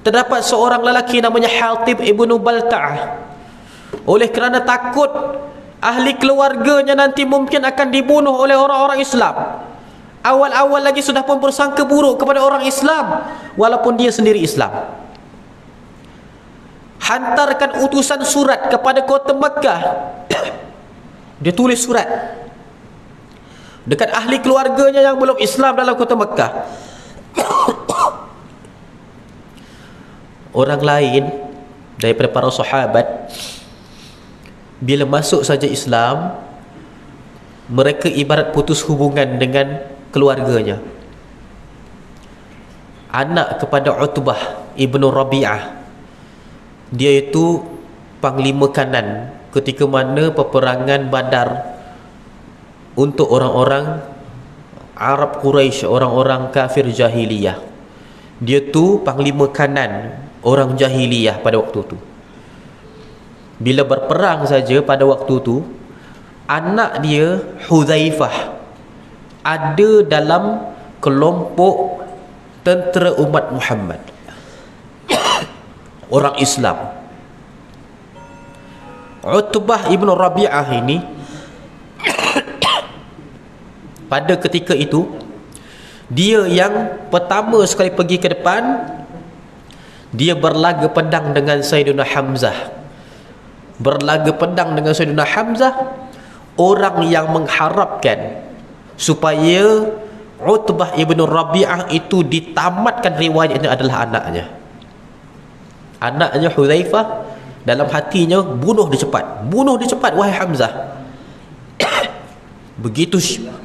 terdapat seorang lelaki namanya Hatib ibnu Balta'ah. Oleh kerana takut ahli keluarganya nanti mungkin akan dibunuh oleh orang-orang Islam, awal-awal lagi sudah pun bersangka buruk kepada orang Islam, walaupun dia sendiri Islam, hantarkan utusan surat kepada kota Mekah. Dia tulis surat dekat ahli keluarganya yang belum Islam dalam kota Mekah. Orang lain daripada para sahabat, bila masuk saja Islam, mereka ibarat putus hubungan dengan keluarganya. Anak kepada Utbah ibnu Rabi'ah, dia itu panglima kanan ketika mana peperangan Badar untuk orang-orang Arab Quraisy, orang-orang kafir jahiliyah. Dia tu panglima kanan orang jahiliyah pada waktu tu. Bila berperang saja pada waktu tu, anak dia Hudzaifah ada dalam kelompok tentera umat Muhammad, orang Islam. Utbah ibnu Rabi'ah ini pada ketika itu, dia yang pertama sekali pergi ke depan. Dia berlaga pedang dengan Sayyidina Hamzah. Berlaga pedang dengan Sayyidina Hamzah, orang yang mengharapkan supaya Utbah ibnu Rabi'ah itu ditamatkan riwayatnya adalah anaknya. Anaknya Hudzaifah dalam hatinya, bunuh dia cepat, bunuh dia cepat wahai Hamzah. Begitu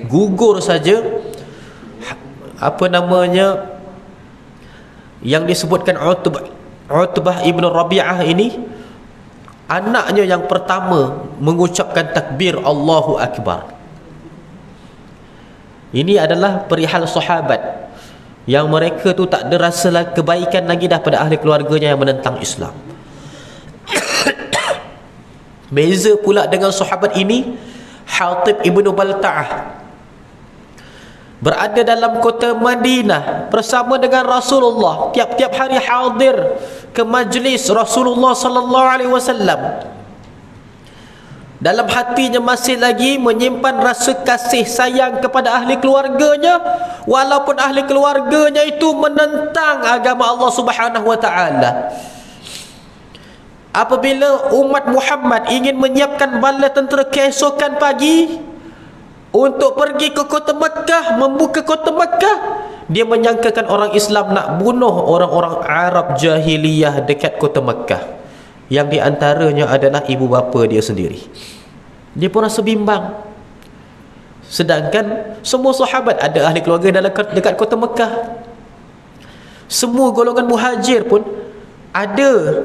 gugur saja apa namanya yang disebutkan Utbah ibnu Rabi'ah ini, anaknya yang pertama mengucapkan takbir Allahu Akbar. Ini adalah perihal sahabat yang mereka tu tak ada rasa kebaikan lagi dah pada ahli keluarganya yang menentang Islam. Beza pula dengan sahabat ini, Hatib ibnu Balta'ah berada dalam kota Madinah bersama dengan Rasulullah, tiap-tiap hari hadir ke majlis Rasulullah sallallahu alaihi wasallam. dalam hatinya masih lagi menyimpan rasa kasih sayang kepada ahli keluarganya, walaupun ahli keluarganya itu menentang agama Allah Subhanahu wa taala. Apabila umat Muhammad ingin menyiapkan bala tentera keesokan pagi untuk pergi ke kota Mekah, membuka kota Mekah, dia menyangkakan orang Islam nak bunuh orang-orang Arab jahiliyah dekat kota Mekah, yang di antaranya adalah ibu bapa dia sendiri. Dia pun rasa bimbang. Sedangkan semua sahabat ada ahli keluarga dalam dekat kota Mekah. Semua golongan muhajir pun ada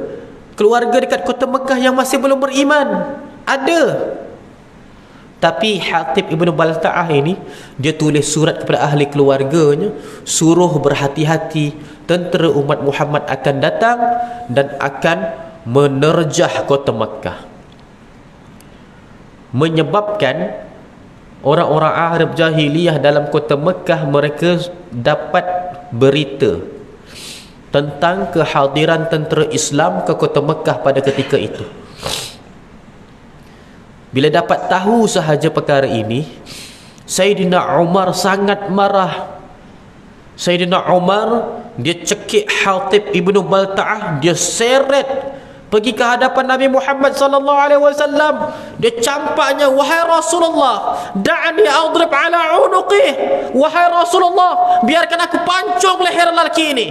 keluarga dekat kota Mekah yang masih belum beriman. Ada. Tapi Hatib Ibn Balta'ah ini, dia tulis surat kepada ahli keluarganya, suruh berhati-hati, tentera umat Muhammad akan datang dan akan menerjah kota Mekah. Menyebabkan orang-orang Arab jahiliyah dalam kota Mekah, mereka dapat berita tentang kehadiran tentera Islam ke kota Mekah pada ketika itu. Bila dapat tahu sahaja perkara ini, Sayyidina Umar sangat marah. Sayyidina Umar, dia cekik Hatib Ibn Balta'ah, dia seret pergi ke hadapan Nabi Muhammad sallallahu alaihi wasallam. Dia campaknya, "Wahai Rasulullah, da'ni adrib ala unuqih." Wahai Rasulullah, biarkan aku pancung leher lelaki ini.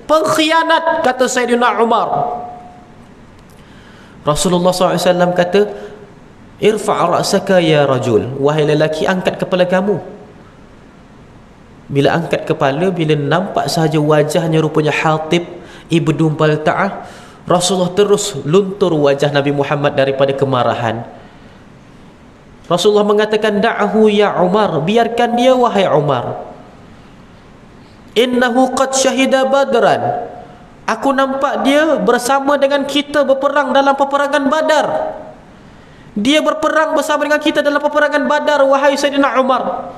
Pengkhianat, kata Sayyidina Umar. Rasulullah SAW kata, "Irfa' ra'saka ya rajul." Wahai lelaki, angkat kepala kamu. Bila angkat kepala, bila nampak sahaja wajahnya rupanya Hatib Ibn Balta'ah, Rasulullah terus luntur wajah Nabi Muhammad daripada kemarahan. Rasulullah mengatakan, "Da'hu ya Umar." Biarkan dia, wahai Umar. "Innahu qad syahida Badran." Aku nampak dia bersama dengan kita berperang dalam peperangan Badar. Dia berperang bersama dengan kita dalam peperangan Badar, wahai Sayyidina Umar.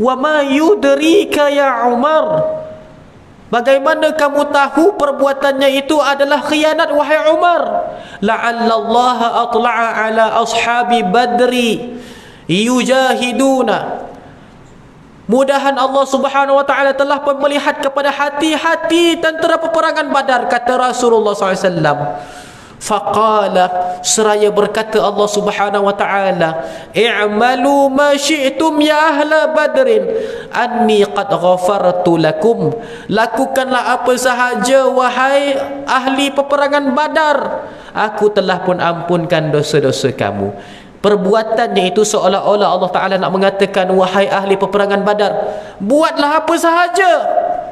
"Wa ma yudrika ya Umar." Bagaimana kamu tahu perbuatannya itu adalah khianat, wahai Umar? "La'allallaha atla'a ala ashabi badri yujahiduna." Mudahan Allah Subhanahu wa taala telah melihat kepada hati-hati tentera peperangan Badar, kata Rasulullah SAW. Faqala, seraya berkata Allah Subhanahu wa taala, "I'malu ma syi'tum ya ahla badrin, anni qad ghafartu lakum." Lakukanlah apa sahaja wahai ahli peperangan Badar, aku telah pun ampunkan dosa-dosa kamu. Perbuatannya itu seolah-olah Allah Ta'ala nak mengatakan, wahai ahli peperangan Badar, buatlah apa sahaja,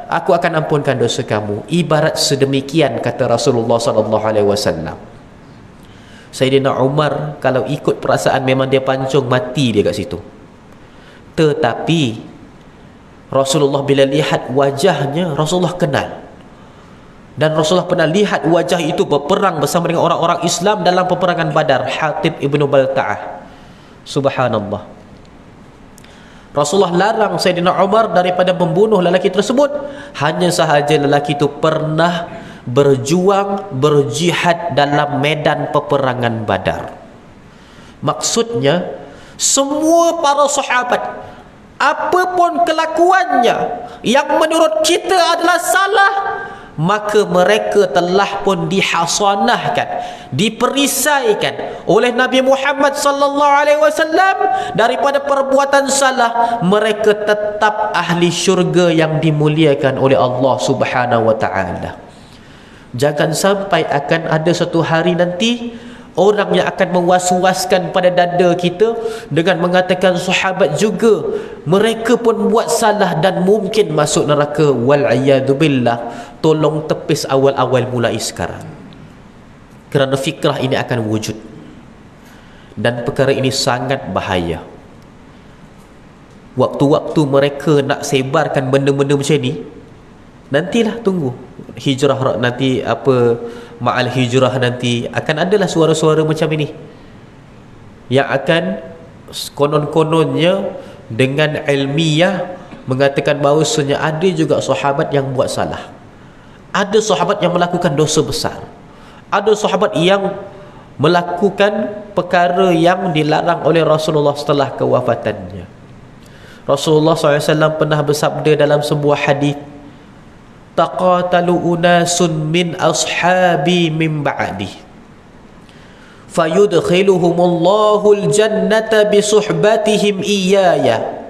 aku akan ampunkan dosa kamu. Ibarat sedemikian, kata Rasulullah SAW. Sayyidina Umar kalau ikut perasaan memang dia pancung mati dia kat situ. Tetapi Rasulullah bila lihat wajahnya, Rasulullah kenal. Dan Rasulullah pernah lihat wajah itu berperang bersama dengan orang-orang Islam dalam peperangan Badar, Hatib Ibn Balta'ah. Subhanallah. Rasulullah larang Sayyidina Umar daripada membunuh lelaki tersebut, hanya sahaja lelaki itu pernah berjuang, berjihad dalam medan peperangan Badar. Maksudnya, semua para sahabat, apapun kelakuannya yang menurut kita adalah salah, maka mereka telah pun dihasanahkan, diperisaikan oleh Nabi Muhammad sallallahu alaihi wasallam daripada perbuatan salah. Mereka tetap ahli syurga yang dimuliakan oleh Allah Subhanahu wa taala. Jangan sampai akan ada satu hari nanti orang yang akan mewas-waskan pada dada kita dengan mengatakan sahabat juga mereka pun buat salah dan mungkin masuk neraka, wal'iyadu billah. Tolong tepis awal-awal mulai sekarang, kerana fikrah ini akan wujud dan perkara ini sangat bahaya. Waktu-waktu mereka nak sebarkan benda-benda macam ni, nantilah tunggu hijrah, nanti apa, ma'al hijrah, nanti akan adalah suara-suara macam ini yang akan konon-kononnya dengan ilmiah mengatakan bahawasanya ada juga sahabat yang buat salah, ada sahabat yang melakukan dosa besar, ada sahabat yang melakukan perkara yang dilarang oleh Rasulullah setelah kewafatannya. Rasulullah SAW pernah bersabda dalam sebuah hadis, taqatalu unasun min ashabi min ba'di fayudkhiluhumullahu aljannata bisuhbatihim iyaya.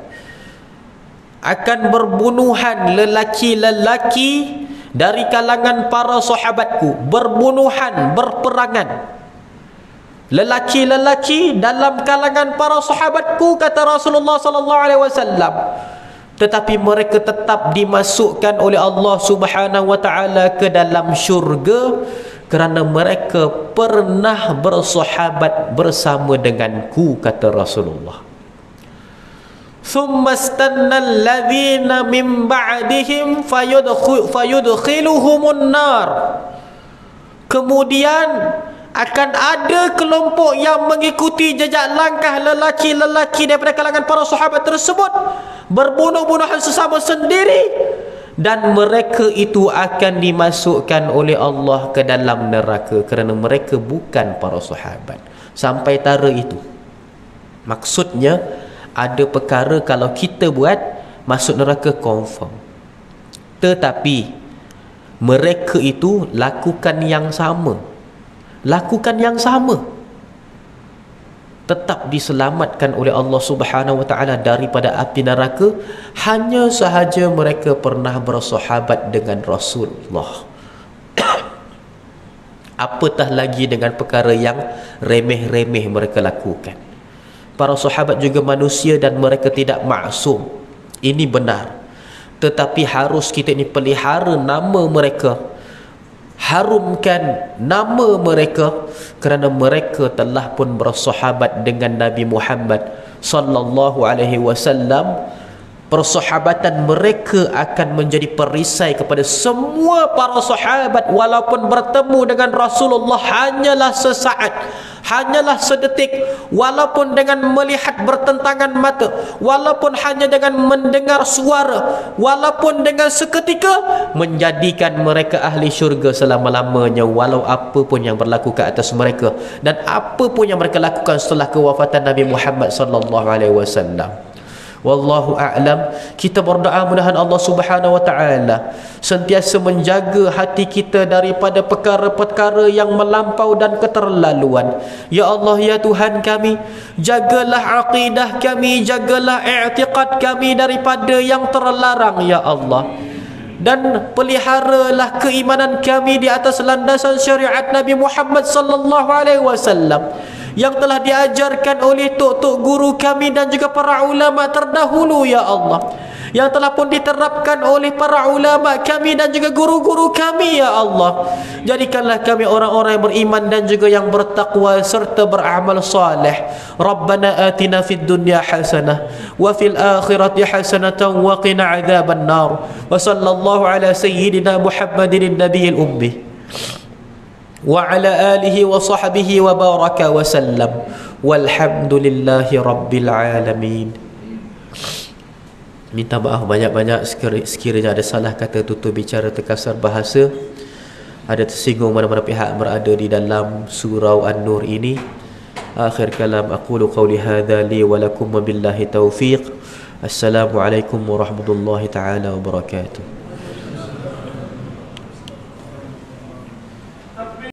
Akan berbunuhan lelaki-lelaki dari kalangan para sahabatku, berbunuhan, berperangan lelaki-lelaki dalam kalangan para sahabatku, kata Rasulullah sallallahu alaihi wasallam, tetapi mereka tetap dimasukkan oleh Allah Subhanahu wa taala ke dalam syurga kerana mereka pernah bersahabat bersama denganku, kata Rasulullah. Thumma istanna alladhina min ba'dihim fayudkhiluhumun nar. Kemudian akan ada kelompok yang mengikuti jejak langkah lelaki-lelaki daripada kalangan para sahabat tersebut, berbunuh-bunuhan sesama sendiri, dan mereka itu akan dimasukkan oleh Allah ke dalam neraka kerana mereka bukan para sahabat. Sampai tara itu. Maksudnya ada perkara kalau kita buat masuk neraka confirm, tetapi mereka itu lakukan yang sama, tetap diselamatkan oleh Allah Subhanahu wa taala daripada api neraka, hanya sahaja mereka pernah bersahabat dengan Rasulullah. Apatah lagi dengan perkara yang remeh-remeh mereka lakukan. Para sahabat juga manusia dan mereka tidak maksum. Ini benar. Tetapi harus kita ini pelihara nama mereka, harumkan nama mereka, kerana mereka telah pun bersahabat dengan Nabi Muhammad sallallahu alaihi wasallam. Persahabatan mereka akan menjadi perisai kepada semua para sahabat, walaupun bertemu dengan Rasulullah hanyalah sesaat, hanyalah sedetik, walaupun dengan melihat bertentangan mata, walaupun hanya dengan mendengar suara, walaupun dengan seketika, menjadikan mereka ahli syurga selama-lamanya, walau apa pun yang berlaku ke atas mereka dan apa pun yang mereka lakukan setelah kewafatan Nabi Muhammad sallallahu alaihi wasallam. Wallahu a'lam. Kita berdoa mudahan Allah Subhanahu wa taala sentiasa menjaga hati kita daripada perkara-perkara yang melampau dan keterlaluan. Ya Allah, ya Tuhan kami, jagalah akidah kami, jagalah i'tiqad kami daripada yang terlarang ya Allah, dan peliharalah keimanan kami di atas landasan syariat Nabi Muhammad sallallahu alaihi wasallam yang telah diajarkan oleh tok-tok guru kami dan juga para ulama terdahulu ya Allah, yang telah pun diterapkan oleh para ulama kami dan juga guru-guru kami ya Allah. Jadikanlah kami orang-orang yang beriman dan juga yang bertakwa serta beramal saleh. Rabbana atina fid dunya hasanah wa fil akhirati hasanatan wa qina adzaban nar. Wa sallallahu ala sayyidina Muhammadin nabiyil ummi wa ala alihi wa sahbihi wa baraka wa sallam. Walhamdulillahi rabbil alamin. Minta maaf banyak-banyak sekiranya ada salah kata, tutur bicara, terkasar bahasa, ada tersinggung mana-mana pihak berada di dalam surau An-Nur ini. Akhir kalam aqulu qawli hadza li wa lakum wa billahi taufiq. Assalamualaikum warahmatullahi taala wabarakatuh.